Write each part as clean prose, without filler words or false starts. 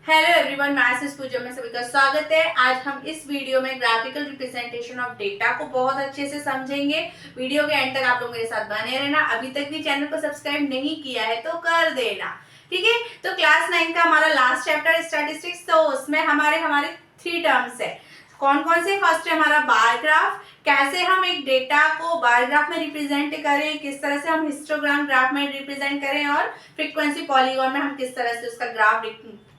Hello everyone, maths पूजा में सभी का स्वागत है। आज हम इस वीडियो में ग्राफिकल रिप्रेजेंटेशन ऑफ डेटा को बहुत अच्छे से समझेंगे। वीडियो के एंड तक आप लोग मेरे साथ बने रहना। अभी तक भी चैनल को सब्सक्राइब नहीं किया है तो कर देना, ठीक है। तो क्लास 9 का हमारा लास्ट चैप्टर स्टैटिस्टिक्स, तो उसमें हमारे 3 टर्म्स है। कौन कौन से? फर्स्ट है हमारा बार ग्राफ, कैसे हम एक डेटा को बार ग्राफ में रिप्रेजेंट करें, किस तरह से हम हिस्टोग्राम ग्राफ में रिप्रेजेंट करें, और फ्रीक्वेंसी पॉलीगॉन में हम किस तरह से उसका ग्राफ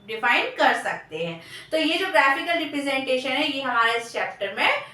डिफाइन कर सकते हैं। तो ये जो ग्राफिकल रिप्रेजेंटेशन है ये हमारे इस चैप्टर में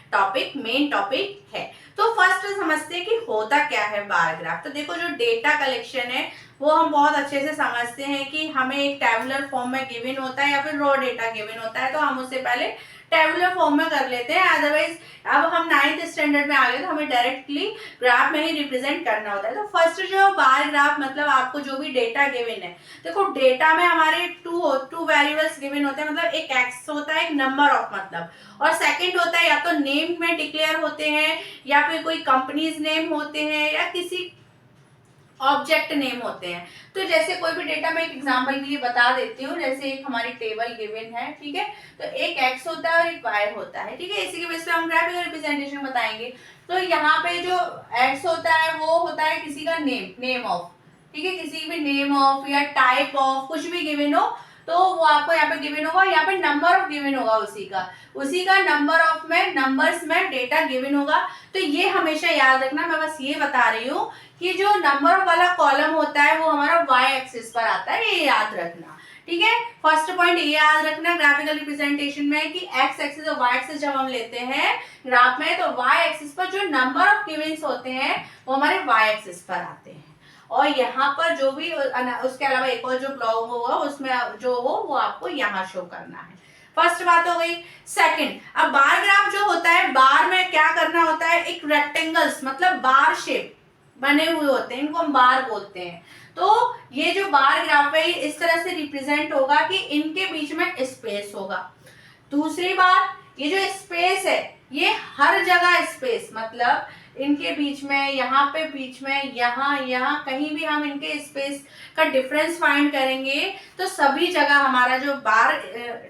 मेन टॉपिक है। तो फर्स्ट समझते हैं कि होता क्या है बार ग्राफ। तो देखो, जो डेटा कलेक्शन है वो हम बहुत अच्छे से समझते हैं कि हमें एक टेबुलर फॉर्म में गिवन होता है या फिर रॉ डेटा गिवन होता है, तो हम उससे पहले टेबुलर फॉर्म में कर लेते हैं। अदरवाइज अब हम 9th स्टैंडर्ड में आ गए तो हमें डायरेक्टली ग्राफ में ही रिप्रेजेंट करना होता है। तो फर्स्ट जो बार ग्राफ, मतलब आपको जो भी डेटा गिवन है, देखो डेटा में हमारे टू वेरिएबल्स गिवन होते हैं, मतलब एक एक्स होता है, एक नंबर ऑफ मतलब, और सेकंड होता है या तो नेम में डिक्लेयर होते हैं या फिर कोई कंपनीज नेम होते हैं या किसी ऑब्जेक्ट नेम होते हैं। तो जैसे कोई भी डेटा मैं एक एग्जांपल के लिए बता देती हूँ। जैसे एक हमारी टेबल गिवन है, ठीक है, तो एक एक्स होता है और एक वाई होता है, ठीक है। इसी के बेस पे हम ग्राफिकल रिप्रेजेंटेशन बताएंगे। तो यहाँ पे जो एक्स होता है वो होता है किसी का नेम ऑफ, ठीक है, किसी भी नेम ऑफ या टाइप ऑफ कुछ भी गिवन हो तो वो आपको यहाँ पे गिवन होगा। यहाँ पे नंबर ऑफ गिवन होगा, उसी का नंबर ऑफ में नंबर्स में डेटा गिवन होगा। तो ये हमेशा याद रखना। मैं बस ये बता रही हूँ कि जो नंबर वाला कॉलम होता है वो हमारा वाई एक्सिस पर आता है, ये याद रखना, ठीक है। फर्स्ट पॉइंट ये याद रखना ग्राफिकल रिप्रेजेंटेशन में कि एक्स एक्सिस और वाई एक्सिस जब हम लेते हैं ग्राफ में, तो वाई एक्सिस पर जो नंबर ऑफ गिवन्स होते हैं वो हमारे वाई एक्सिस पर आते हैं, और यहाँ पर जो भी उसके अलावा एक और जो ब्लॉक होगा उसमें जो हो वो आपको यहाँ शो करना है। फर्स्ट बात हो गई। सेकंड, अब बार ग्राफ जो होता है, बार में क्या करना होता है, एक रेक्टेंगल्स मतलब बार शेप बने हुए होते हैं, इनको हम बार बोलते हैं। तो ये जो बार ग्राफ है ये इस तरह से रिप्रेजेंट होगा कि इनके बीच में स्पेस होगा। दूसरी बात, ये जो स्पेस है ये हर जगह स्पेस, मतलब इनके बीच में, यहाँ पे बीच में, यहाँ कहीं भी हम इनके स्पेस का डिफरेंस फाइंड करेंगे तो सभी जगह हमारा जो बार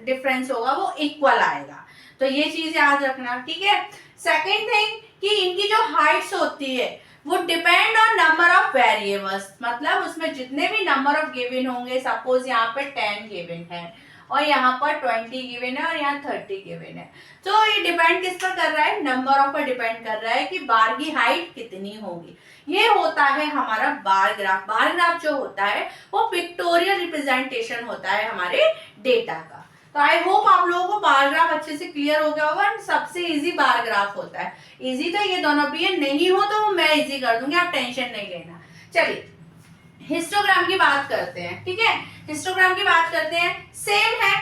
डिफरेंस होगा वो इक्वल आएगा। तो ये चीज याद रखना, ठीक है। सेकेंड थिंग कि इनकी जो हाइट्स होती है वो depend on number of variables, मतलब उसमें जितने भी नंबर ऑफ गिवन होंगे, सपोज यहाँ पे 10 गिवन है और यहाँ पर 20 गिवन है और यहाँ 30 गिवन है, तो ये डिपेंड किस पर कर रहा है, नंबर ऑफ पर डिपेंड कर रहा है कि बार की हाइट कितनी होगी। ये होता है हमारा बार ग्राफ। बार ग्राफ जो होता है वो पिक्टोरियल रिप्रेजेंटेशन होता है हमारे डेटा का। तो आई होप आप लोगों को बार ग्राफ अच्छे से क्लियर हो गया होगा। सबसे इजी बार ग्राफ होता है। इजी तो ये दोनों भी है, नहीं हो तो मैं इजी कर दूंगी, आप टेंशन नहीं लेना। चलिए हिस्टोग्राम की बात करते हैं, ठीक है। हिस्टोग्राम की बात करते हैं, सेम है,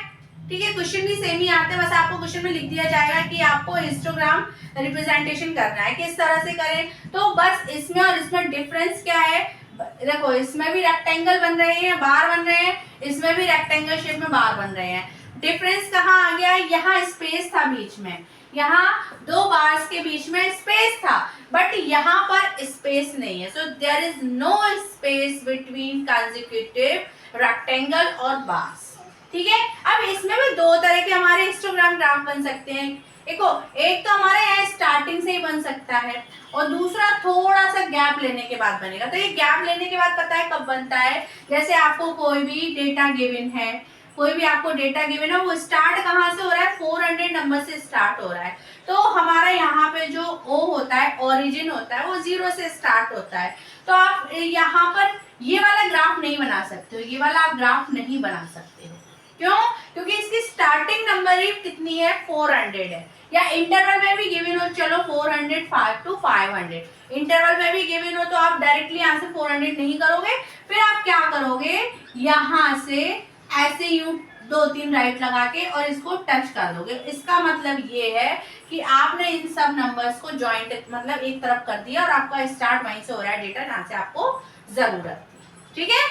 ठीक है, क्वेश्चन भी सेम ही आते हैं। बस आपको क्वेश्चन में लिख दिया जाएगा कि आपको हिस्टोग्राम रिप्रेजेंटेशन करना है, किस तरह से करें। तो बस इसमें और इसमें डिफरेंस क्या है, देखो इसमें भी रेक्टेंगल बन रहे हैं, बार बन रहे हैं, इसमें भी रेक्टेंगल शेप में बार बन रहे हैं। डिफरेंस कहाँ आ गया है, यहाँ स्पेस था बीच में, यहाँ दो बार्स के बीच में स्पेस था, बट यहाँ पर स्पेस नहीं है। So there is no space between consecutive rectangle और बार्स, ठीक है। अब इसमें भी दो तरह के हमारे हिस्टोग्राम ग्राफ बन सकते हैं। देखो, एक तो हमारे यहाँ स्टार्टिंग से ही बन सकता है और दूसरा थोड़ा सा गैप लेने के बाद बनेगा। तो ये गैप लेने के बाद पता है कब बनता है, जैसे आपको कोई भी डेटा गिवन है, कोई भी आपको डेटा गिवन है, वो स्टार्ट कहाँ से हो रहा है, 400 नंबर से स्टार्ट हो रहा है। तो हमारा यहाँ पे जो O होता है, ओरिजिन होता है, वो 0 से स्टार्ट होता है। तो आप यहाँ पर ये वाला ग्राफ नहीं बना सकते हो, ये वाला आप ग्राफ नहीं बना सकते हो। क्यों? क्योंकि इसकी स्टार्टिंग नंबर ही कितनी है, 400 है। या इंटरवल में भी गिवन हो, चलो 405 to 500, इंटरवल में भी गिवन हो तो आप डायरेक्टली यहाँ से 400 नहीं करोगे, फिर आप क्या करोगे, यहाँ से ऐसे यूं 2-3 राइट लगा के और इसको टच कर दोगे। इसका मतलब ये है कि आपने इन सब नंबर्स को जॉइंट मतलब एक तरफ कर दिया और आपका स्टार्ट वहीं से हो रहा है डेटा जहाँ से आपको जरूरत थी, ठीक है।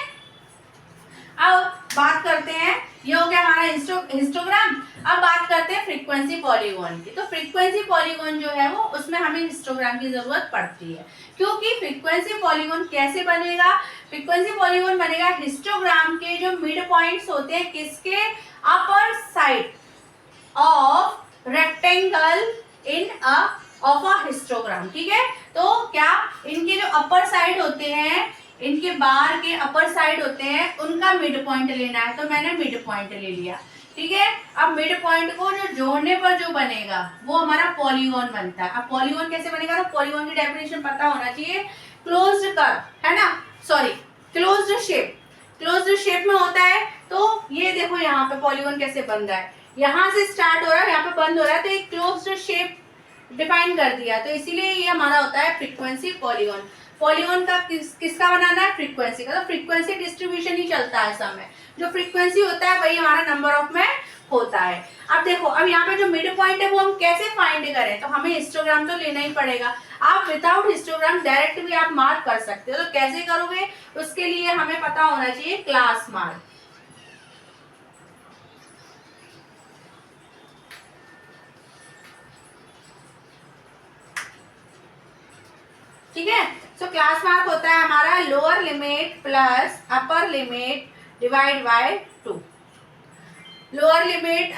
अब बात करते हैं, ये हो गया हमारा हिस्टोग्राम। अब बात करते हैं फ्रीक्वेंसी पॉलीगॉन की। तो फ्रीक्वेंसी पॉलीगॉन जो है वो उसमें हमें हिस्टोग्राम की जरूरत पड़ती है, क्योंकि फ्रीक्वेंसी पॉलीगॉन कैसे बनेगा? फ्रीक्वेंसी पॉलीगॉन बनेगा हिस्टोग्राम के जो मिड पॉइंट्स होते हैं किसके, upper side of rectangle in of a histogram. ठीक है, तो क्या इनके जो अपर साइड होते हैं, इनके बार के अपर साइड होते हैं, उनका मिड पॉइंट लेना है। तो मैंने मिड पॉइंट ले लिया। ठीक है, अब मिड पॉइंट को जो जोड़ने पर जो बनेगा वो हमारा पॉलीगॉन बनता है। अब पॉलीगॉन कैसे बनेगा? तो पॉलीगॉन की डेफिनेशन पता होना चाहिए। क्लोज्ड कर्व, है ना, sorry closed shape, closed shape में होता है। तो ये देखो यहाँ पे पॉलीगॉन कैसे बन रहा है, यहाँ से स्टार्ट हो रहा है, यहाँ पे बंद हो रहा है, तो एक क्लोज्ड शेप डिफाइन कर दिया। तो इसीलिए ये हमारा होता है फ्रीक्वेंसी पॉलीगॉन। पॉलीगॉन का किसका बनाना है? फ्रीक्वेंसी का। तो फ्रीक्वेंसी डिस्ट्रीब्यूशन ही चलता है समय, जो फ्रीक्वेंसी होता है वही हमारा नंबर ऑफ में होता है। अब देखो, अब यहाँ पे जो मिड पॉइंट है वो हम कैसे फाइंड करें? तो हमें हिस्टोग्राम तो लेना ही पड़ेगा। आप विदाउट हिस्टोग्राम डायरेक्ट भी आप मार्क कर सकते हो। तो कैसे करोगे? उसके लिए हमें पता होना चाहिए क्लास मार्क। ठीक है, तो क्लास मार्क होता है हमारा lower limit plus upper limit divide by 2। Lower limit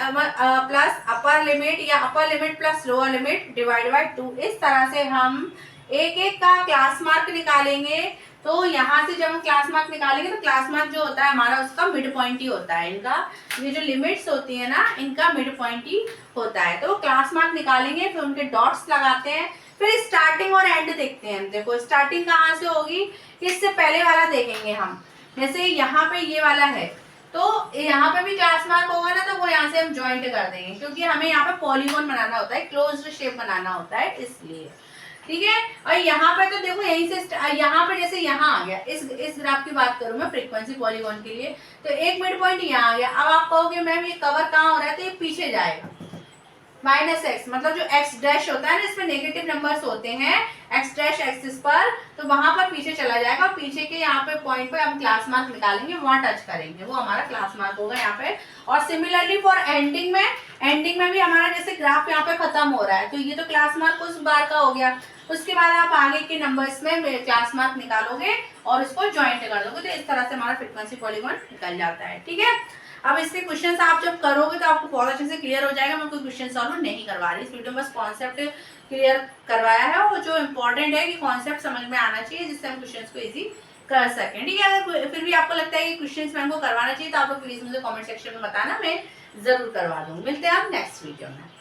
plus upper limit या upper limit plus lower limit divide by 2। इस तरह से हम एक एक का क्लास मार्क निकालेंगे। तो यहाँ से जब हम क्लास मार्क निकालेंगे तो क्लास मार्क जो होता है हमारा उसका मिड पॉइंट ही होता है। इनका ये जो लिमिट्स होती है ना, इनका मिड पॉइंट ही होता है। तो क्लास मार्क निकालेंगे, फिर उनके डॉट्स लगाते हैं, फिर स्टार्टिंग और एंड देखते हैं। देखो स्टार्टिंग कहाँ से होगी, इससे पहले वाला देखेंगे हम। जैसे यहाँ पे ये वाला है, तो यहाँ पे भी क्लास मार्क होगा ना, तो वो यहाँ से हम ज्वाइंट कर देंगे, क्योंकि हमें यहाँ पे पॉलीगॉन बनाना होता है, क्लोज्ड शेप बनाना होता है, इसलिए। ठीक है, और यहाँ पे तो देखो यहीं से यहाँ पे जैसे यहाँ आ गया, इस ग्राफ की बात करूँ मैं फ्रीक्वेंसी पॉलीगॉन के लिए, तो एक मिड पॉइंट यहाँ आ गया। अब आप कहोगे मैम ये कवर कहाँ हो रहा है? तो ये पीछे जाएगा, -x, मतलब जो x डैश होता है ना, इसमें नेगेटिव नंबर्स होते हैं x डैश एक्सिस पर, तो वहां पर पीछे चला जाएगा। पीछे के यहाँ पे पॉइंट पे हम क्लास मार्क निकालेंगे, वहां टच करेंगे, वो हमारा क्लास मार्क होगा यहाँ पे। और सिमिलरली फॉर एंडिंग में भी हमारा जैसे ग्राफ यहाँ पे खत्म हो रहा है, तो ये तो क्लास मार्क उस बार का हो गया। उसके बाद आप आगे के नंबर्स में क्लास मार्क निकालोगे और उसको ज्वाइंट कर दोगे, तो इस तरह से हमारा फ्रीक्वेंसी पॉलीगॉन निकल जाता है। ठीक है, अब इसके क्वेश्चंस आप जब करोगे तो आपको बहुत अच्छे से क्लियर हो जाएगा। मैं कोई क्वेश्चन सॉल्व नहीं करवा रही इस वीडियो में, बस कॉन्सेप्ट क्लियर करवाया है, और जो इम्पोर्टेंट है कि कॉन्सेप्ट समझ में आना चाहिए, जिससे हम क्वेश्चंस को इजी कर सकें। ठीक है, अगर फिर भी आपको लगता है कि क्वेश्चंस मैम को करवाना चाहिए तो आप लोग प्लीज मुझे कमेंट सेक्शन में बताना, मैं जरूर करवा दूंगी। मिलते हैं आप नेक्स्ट वीडियो में।